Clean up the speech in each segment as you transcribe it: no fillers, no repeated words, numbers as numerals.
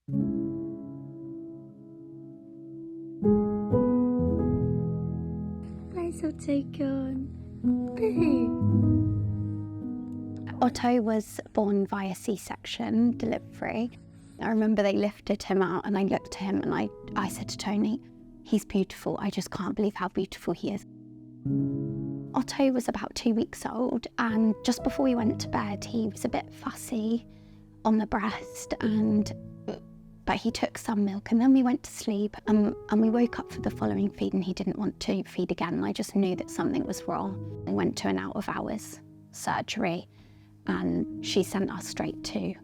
Where's Otto gone? Boo! Otto was born via C-section delivery. I remember they lifted him out and I looked at him and I said to Tony, he's beautiful. I just can't believe how beautiful he is. Otto was about 2 weeks old, and just before he went to bed, he was a bit fussy on the breast, but he took some milk, and then we went to sleep, and we woke up for the following feed and he didn't want to feed again, and I just knew that something was wrong. I went to an out of hours surgery and she sent us straight to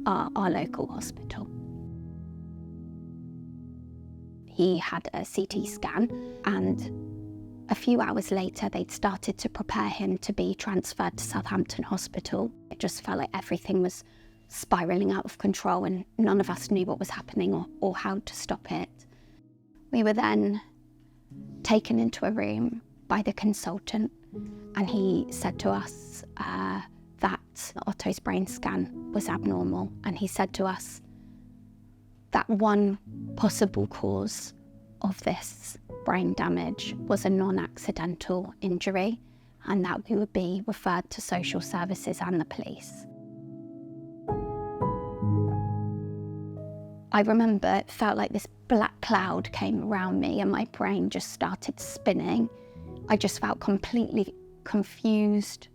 our local hospital. He had a CT scan, and a few hours later they'd started to prepare him to be transferred to Southampton Hospital. It just felt like everything was spiralling out of control and none of us knew what was happening or how to stop it. We were then taken into a room by the consultant, and he said to us that Otto's brain scan was abnormal, and he said to us that one possible cause of this brain damage was a non-accidental injury, and that we would be referred to social services and the police. I remember it felt like this black cloud came around me and my brain just started spinning. I just felt completely confused,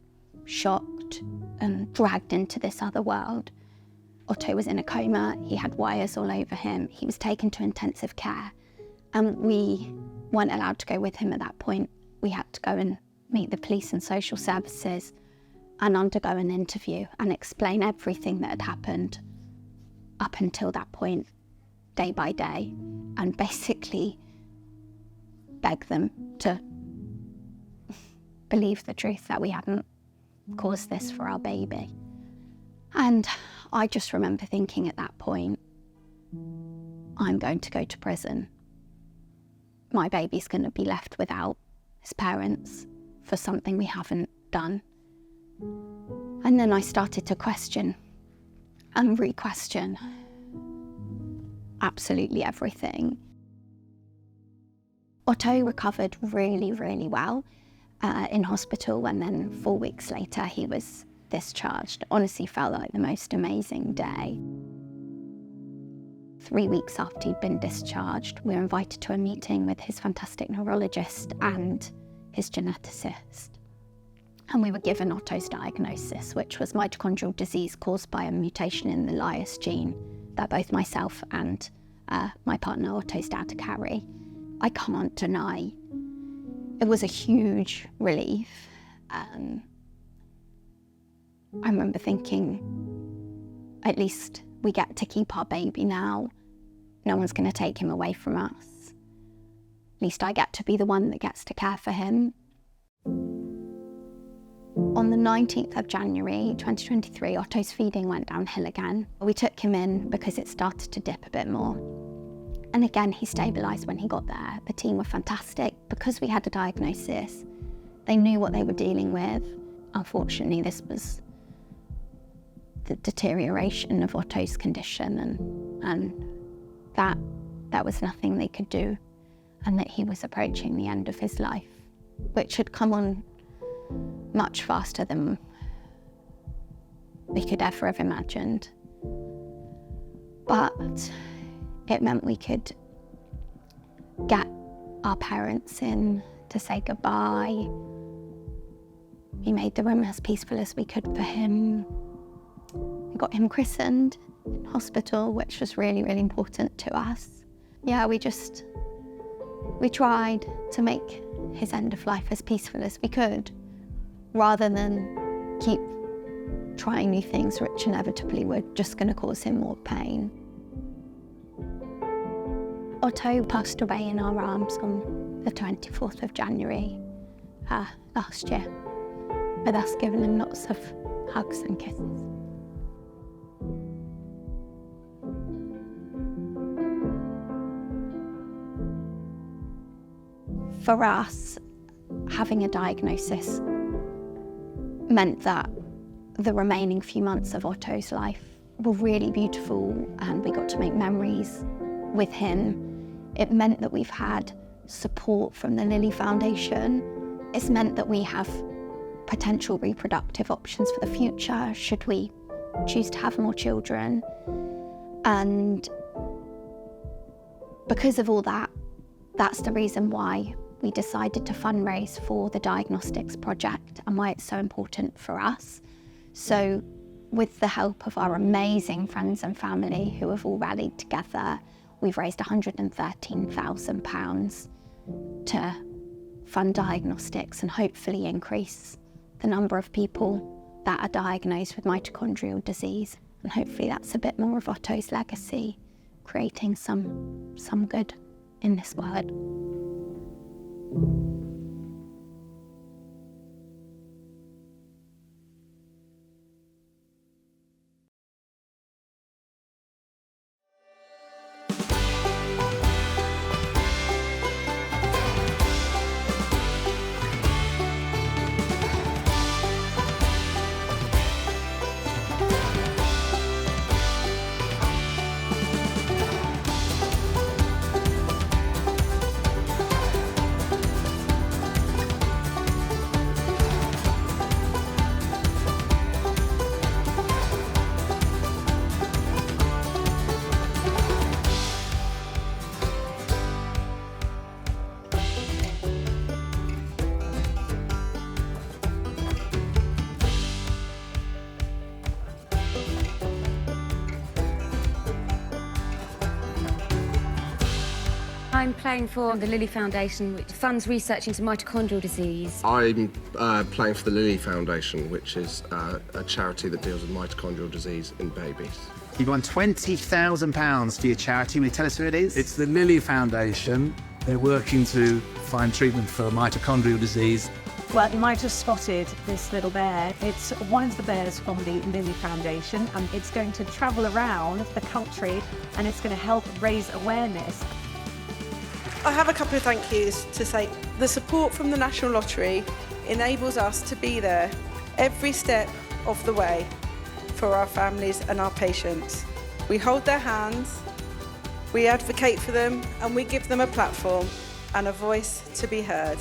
shocked, and dragged into this other world. Otto was in a coma, he had wires all over him, he was taken to intensive care, and we weren't allowed to go with him at that point. We had to go and meet the police and social services and undergo an interview and explain everything that had happened up until that point, day by day, and basically beg them to believe the truth that we hadn't caused this for our baby. And I just remember thinking at that point, I'm going to go to prison. My baby's going to be left without his parents for something we haven't done. And then I started to question and re-question absolutely everything. Otto recovered really, really well in hospital, and then 4 weeks later he was discharged. Honestly felt like the most amazing day. 3 weeks after he'd been discharged, we were invited to a meeting with his fantastic neurologist and his geneticist. And we were given Otto's diagnosis, which was mitochondrial disease caused by a mutation in the Lias gene that both myself and my partner Otto's dad carry. I can't deny it was a huge relief. I remember thinking, at least we get to keep our baby now. No one's going to take him away from us. At least I get to be the one that gets to care for him. On the 19th of January 2023, Otto's feeding went downhill again. We took him in because it started to dip a bit more. And again, he stabilised when he got there. The team were fantastic. Because we had a diagnosis, they knew what they were dealing with. Unfortunately, this was the deterioration of Otto's condition, and that was nothing they could do, and that he was approaching the end of his life, which had come on much faster than we could ever have imagined. But it meant we could get our parents in to say goodbye. We made the room as peaceful as we could for him. We got him christened in hospital, which was really, really important to us. Yeah, we tried to make his end of life as peaceful as we could, rather than keep trying new things which inevitably were just going to cause him more pain. Otto passed away in our arms on the 24th of January last year, with us giving him lots of hugs and kisses. For us, having a diagnosis meant that the remaining few months of Otto's life were really beautiful, and we got got to make memories with him. It meant that we've had support from the Lily Foundation. It's meant that we have potential reproductive options for the future, should we choose to have more children. And because of all that, that's the reason why we decided to fundraise for the Diagnostics project and why it's so important for us. So with the help of our amazing friends and family who have all rallied together, we've raised £113,000 to fund diagnostics and hopefully increase the number of people that are diagnosed with mitochondrial disease. And hopefully that's a bit more of Otto's legacy, creating some good in this world. I'm playing for the Lily Foundation, which funds research into mitochondrial disease. I'm playing for the Lily Foundation, which is a charity that deals with mitochondrial disease in babies. You've won £20,000 for your charity. Will you tell us who it is? It's the Millie Foundation. They're working to find treatment for mitochondrial disease. Well, you might have spotted this little bear. It's one of the bears from the Millie Foundation, and it's going to travel around the country and it's going to help raise awareness. I have a couple of thank yous to say. The support from the National Lottery enables us to be there every step of the way for our families and our patients. We hold their hands, we advocate for them, and we give them a platform and a voice to be heard.